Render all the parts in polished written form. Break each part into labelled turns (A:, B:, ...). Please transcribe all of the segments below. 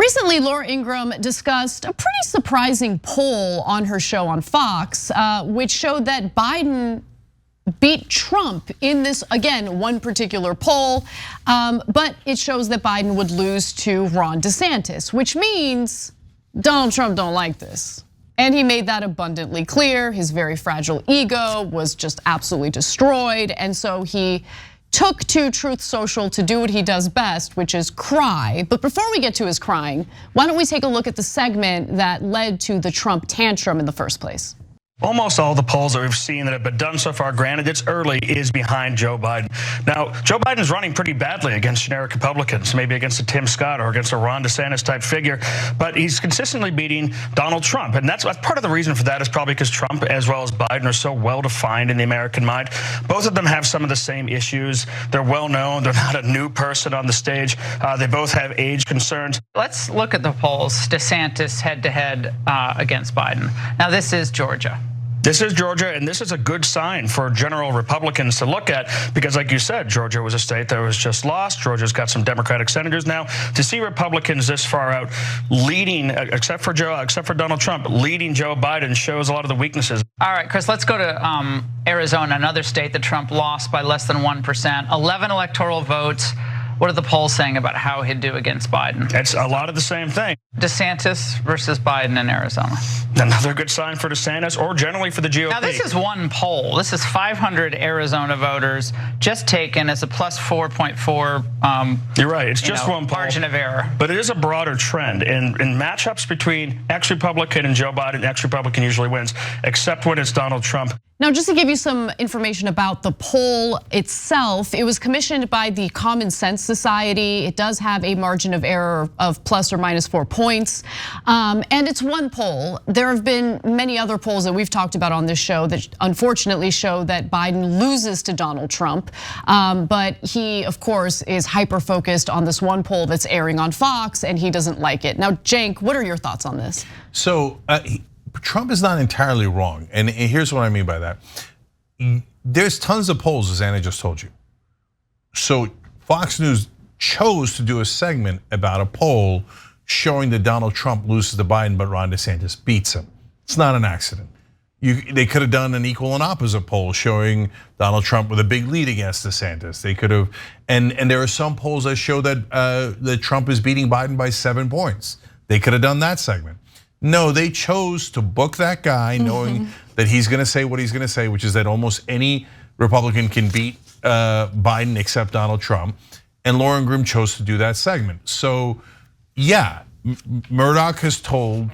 A: Recently, Laura Ingraham discussed a pretty surprising poll on her show on Fox, which showed that Biden beat Trump in this, again, one particular poll, but it shows that Biden would lose to Ron DeSantis, which means Donald Trump don't like this. And he made that abundantly clear. His very fragile ego was just absolutely destroyed. And so he took to Truth Social to do what he does best, which is cry. But before we get to his crying, why don't we take a look at the segment that led to the Trump tantrum in the first place?
B: Almost all the polls that we've seen that have been done so far, granted it's early, is behind Joe Biden. Now, Joe Biden is running pretty badly against generic Republicans, maybe against a Tim Scott or against a Ron DeSantis type figure, but he's consistently beating Donald Trump. And that's part of the reason for that is probably because Trump as well as Biden are so well defined in the American mind. Both of them have some of the same issues. They're well known. They're not a new person on the stage. They both have age concerns.
C: Let's look at the polls. DeSantis head to head against Biden. Now this is Georgia.
B: This is Georgia, and this is a good sign for general Republicans to look at because, like you said, Georgia was a state that was just lost. Georgia's got some Democratic senators now. To see Republicans this far out leading, except for Donald Trump, leading Joe Biden shows a lot of the weaknesses.
C: All right, Chris, let's go to Arizona, another state that Trump lost by less than 1%, 11 electoral votes. What are the polls saying about how he'd do against Biden?
B: It's a lot of the same thing.
C: DeSantis versus Biden in Arizona.
B: Another good sign for DeSantis or generally for the GOP.
C: Now this is one poll. This is 500 Arizona voters just taken as a plus 4.4.
B: You're right, it's just one poll.
C: Margin of error.
B: But it is a broader trend. In matchups between ex-Republican and Joe Biden, ex-Republican usually wins, except when it's Donald Trump.
A: Now, just to give you some information about the poll itself, it was commissioned by the Common Sense Society. It does have a margin of error of plus or minus 4 points. And it's one poll. There have been many other polls that we've talked about on this show that unfortunately show that Biden loses to Donald Trump. But he, of course, is hyper-focused on this one poll that's airing on Fox, and he doesn't like it. Now, Cenk, what are your thoughts on this?
D: So, Trump is not entirely wrong, and here's what I mean by that. There's tons of polls, as Anna just told you. So Fox News chose to do a segment about a poll showing that Donald Trump loses to Biden, but Ron DeSantis beats him. It's not an accident. They could have done an equal and opposite poll showing Donald Trump with a big lead against DeSantis. They could have, and there are some polls that show that Trump is beating Biden by 7 points. They could have done that segment. No, they chose to book that guy knowing that he's gonna say what he's gonna say, which is that almost any Republican can beat Biden except Donald Trump. And Laura Ingraham chose to do that segment. So yeah, Murdoch has told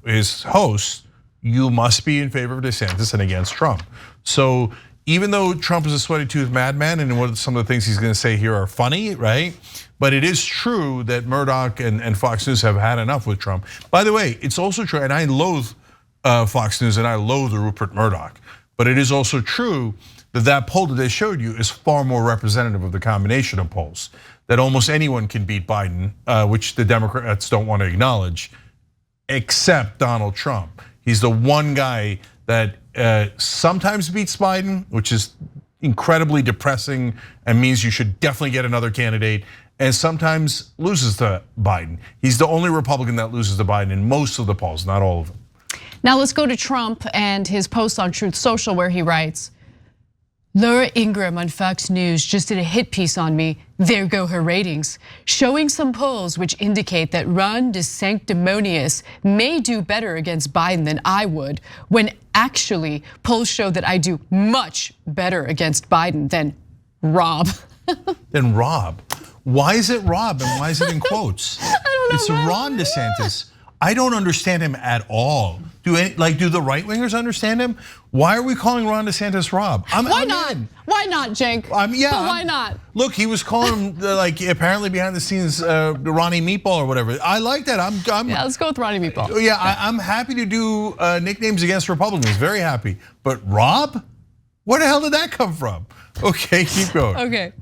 D: his hosts, you must be in favor of DeSantis and against Trump. So even though Trump is a sweaty tooth madman and what some of the things he's gonna say here are funny, right? But it is true that Murdoch and Fox News have had enough with Trump. By the way, it's also true, and I loathe Fox News and I loathe Rupert Murdoch. But it is also true that poll that they showed you is far more representative of the combination of polls. That almost anyone can beat Biden, which the Democrats don't want to acknowledge, except Donald Trump. He's the one guy that sometimes beats Biden, which is incredibly depressing and means you should definitely get another candidate, and sometimes loses to Biden. He's the only Republican that loses to Biden in most of the polls, not all of them.
A: Now let's go to Trump and his post on Truth Social where he writes, Laura Ingraham on Fox News just did a hit piece on me. There go her ratings. Showing some polls which indicate that Ron DeSantis may do better against Biden than I would, when actually polls show that I do much better against Biden than Rob.
D: Than Rob? Why is it Rob and why is it in quotes?
A: I don't know.
D: It's Ron DeSantis. I don't understand him at all. Do the right wingers understand him? Why are we calling Ron DeSantis Rob?
A: Why not? Why not, Cenk?
D: Yeah.
A: But why not?
D: Look, he was calling him apparently behind the scenes Ronnie Meatball or whatever. I like that.
A: Yeah, let's go with Ronnie Meatball.
D: Yeah, I'm happy to do nicknames against Republicans. Very happy. But Rob? Where the hell did that come from? Okay, keep going.
A: Okay.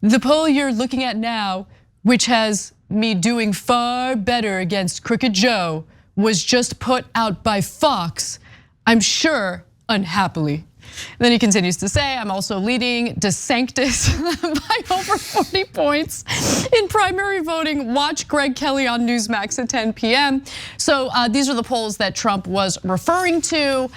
A: The poll you're looking at now, which has me doing far better against Crooked Joe, was just put out by Fox, I'm sure unhappily. Then he continues to say, I'm also leading DeSantis by over 40 points in primary voting. Watch Greg Kelly on Newsmax at 10 p.m. So these are the polls that Trump was referring to.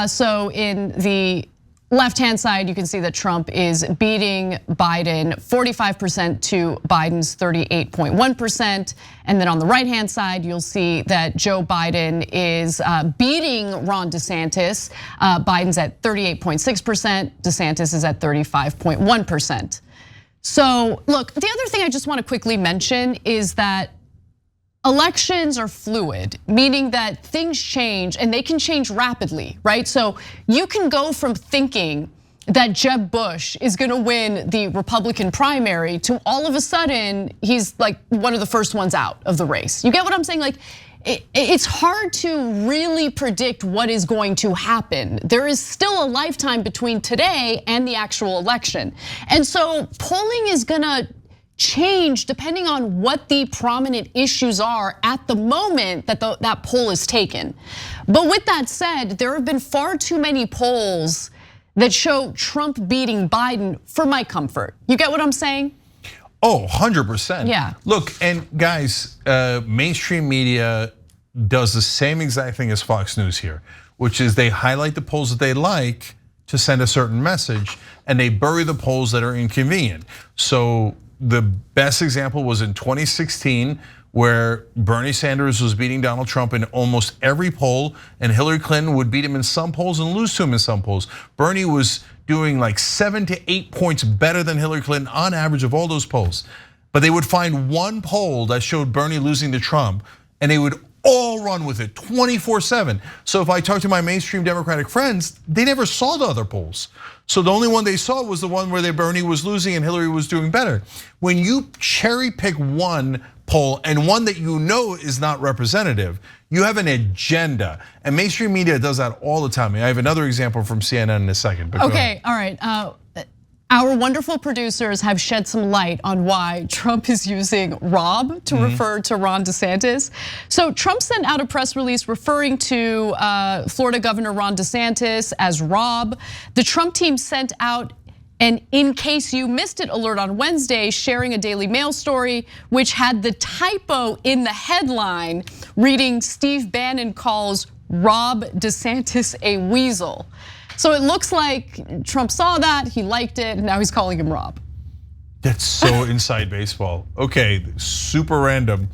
A: So in the left-hand side, you can see that Trump is beating Biden 45% to Biden's 38.1%. And then on the right-hand side, you'll see that Joe Biden is beating Ron DeSantis. Biden's at 38.6%, DeSantis is at 35.1%. So look, the other thing I just want to quickly mention is that elections are fluid, meaning that things change and they can change rapidly, right? So you can go from thinking that Jeb Bush is gonna win the Republican primary to all of a sudden, he's like one of the first ones out of the race. You get what I'm saying? Like, it's hard to really predict what is going to happen. There is still a lifetime between today and the actual election. And so polling is gonna change depending on what the prominent issues are at the moment that that poll is taken. But with that said, there have been far too many polls that show Trump beating Biden for my comfort. You get what I'm saying?
D: Oh, 100%.
A: Yeah.
D: Look, and guys, mainstream media does the same exact thing as Fox News here, which is they highlight the polls that they like to send a certain message, and they bury the polls that are inconvenient. So the best example was in 2016, where Bernie Sanders was beating Donald Trump in almost every poll, and Hillary Clinton would beat him in some polls and lose to him in some polls. Bernie was doing like 7 to 8 points better than Hillary Clinton on average of all those polls. But they would find one poll that showed Bernie losing to Trump, and they would all run with it 24/7. So if I talk to my mainstream Democratic friends, they never saw the other polls. So the only one they saw was the one where Bernie was losing and Hillary was doing better. When you cherry pick one poll and one that you know is not representative, you have an agenda. And mainstream media does that all the time. I have another example from CNN in a second.
A: Okay, all right. Our wonderful producers have shed some light on why Trump is using Rob to refer to Ron DeSantis. So Trump sent out a press release referring to Florida Governor Ron DeSantis as Rob. The Trump team sent out an "in case you missed it" alert on Wednesday, sharing a Daily Mail story which had the typo in the headline reading, "Steve Bannon calls Rob DeSantis a weasel." So it looks like Trump saw that, he liked it, and now he's calling him Rob.
D: That's so inside baseball. Okay, super random.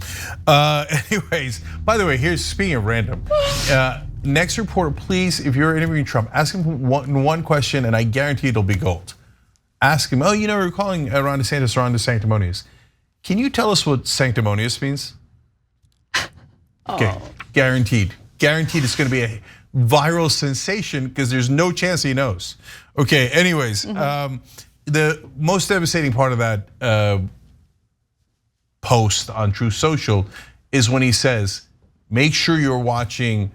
D: Anyways, by the way, speaking of random. Next reporter, please, if you're interviewing Trump, ask him one question and I guarantee it'll be gold. Ask him, we're calling Ron DeSantis Ron DeSanctimonious. Can you tell us what sanctimonious means? Okay, guaranteed. Guaranteed it's gonna be a viral sensation because there's no chance he knows. Okay, anyways, the most devastating part of that post on Truth Social is when he says, make sure you're watching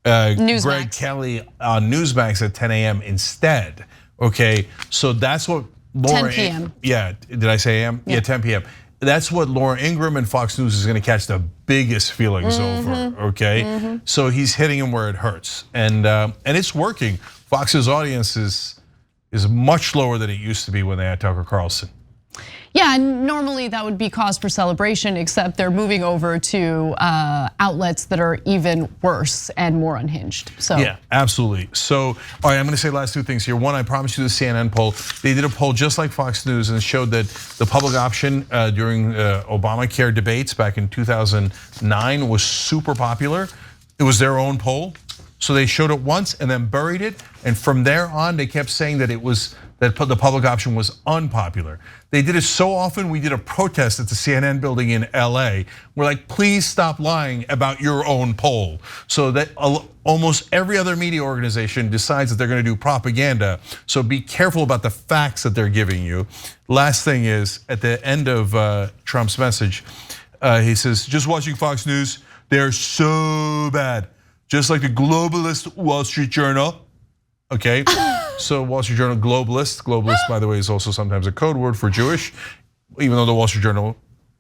D: Greg Kelly on Newsmax at 10 a.m. instead. Okay, so that's what Laura.
A: 10 p.m.
D: Yeah, did I say a.m.? Yeah, 10 p.m. That's what Laura Ingraham and Fox News is gonna catch the biggest feelings over, okay? So he's hitting him where it hurts, and it's working. Fox's audience is much lower than it used to be when they had Tucker Carlson.
A: Yeah, and normally that would be cause for celebration, except they're moving over to outlets that are even worse and more unhinged. So
D: yeah, absolutely. So, all right, I'm gonna say last two things here. One, I promised you the CNN poll. They did a poll just like Fox News and showed that the public option during Obamacare debates back in 2009 was super popular. It was their own poll. So they showed it once and then buried it. And from there on, they kept saying that that the public option was unpopular. They did it so often, we did a protest at the CNN building in LA. We're like, please stop lying about your own poll. So that almost every other media organization decides that they're gonna do propaganda. So be careful about the facts that they're giving you. Last thing is, at the end of Trump's message, he says, just watching Fox News, they're so bad. Just like the globalist Wall Street Journal, okay? So Wall Street Journal, globalist. Globalist, by the way, is also sometimes a code word for Jewish, even though the Wall Street Journal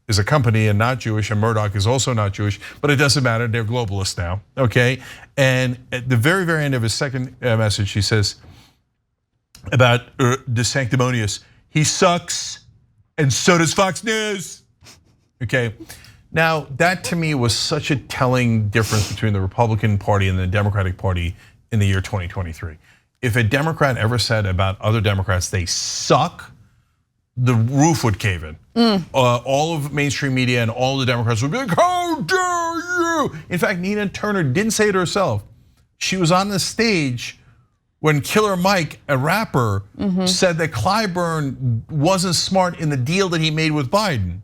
D: is a company and not Jewish, and Murdoch is also not Jewish, but it doesn't matter, they're globalists now, okay? And at the very, very end of his second message, he says, about the sanctimonious. He sucks, and so does Fox News. Okay, now that to me was such a telling difference between the Republican Party and the Democratic Party in the year 2023. If a Democrat ever said about other Democrats they suck, the roof would cave in. All of mainstream media and all the Democrats would be like, how dare you? In fact, Nina Turner didn't say it herself. She was on the stage when Killer Mike, a rapper, said that Clyburn wasn't smart in the deal that he made with Biden.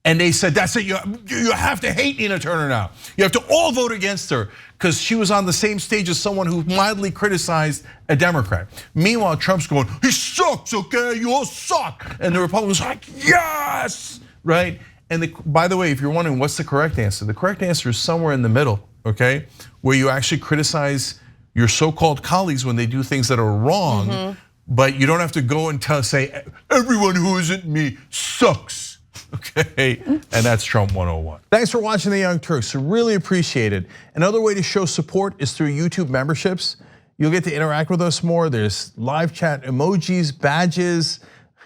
D: And they said, that's it, you have to hate Nina Turner now. You have to all vote against her because she was on the same stage as someone who mildly criticized a Democrat. Meanwhile, Trump's going, he sucks, okay, you all suck. And the Republicans are like, yes, right? And by the way, if you're wondering what's the correct answer, the correct answer is somewhere in the middle, okay? Where you actually criticize your so-called colleagues when they do things that are wrong, but you don't have to go and say, everyone who isn't me sucks. Okay, and that's Trump 101. Thanks for watching The Young Turks, really appreciate it. Another way to show support is through YouTube memberships. You'll get to interact with us more. There's live chat emojis, badges.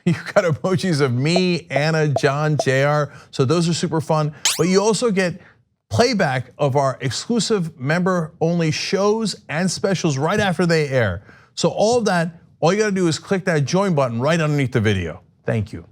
D: You've got emojis of me, Anna, John, JR, so those are super fun. But you also get playback of our exclusive member-only shows and specials right after they air. So all of that, all you gotta do is click that join button right underneath the video. Thank you.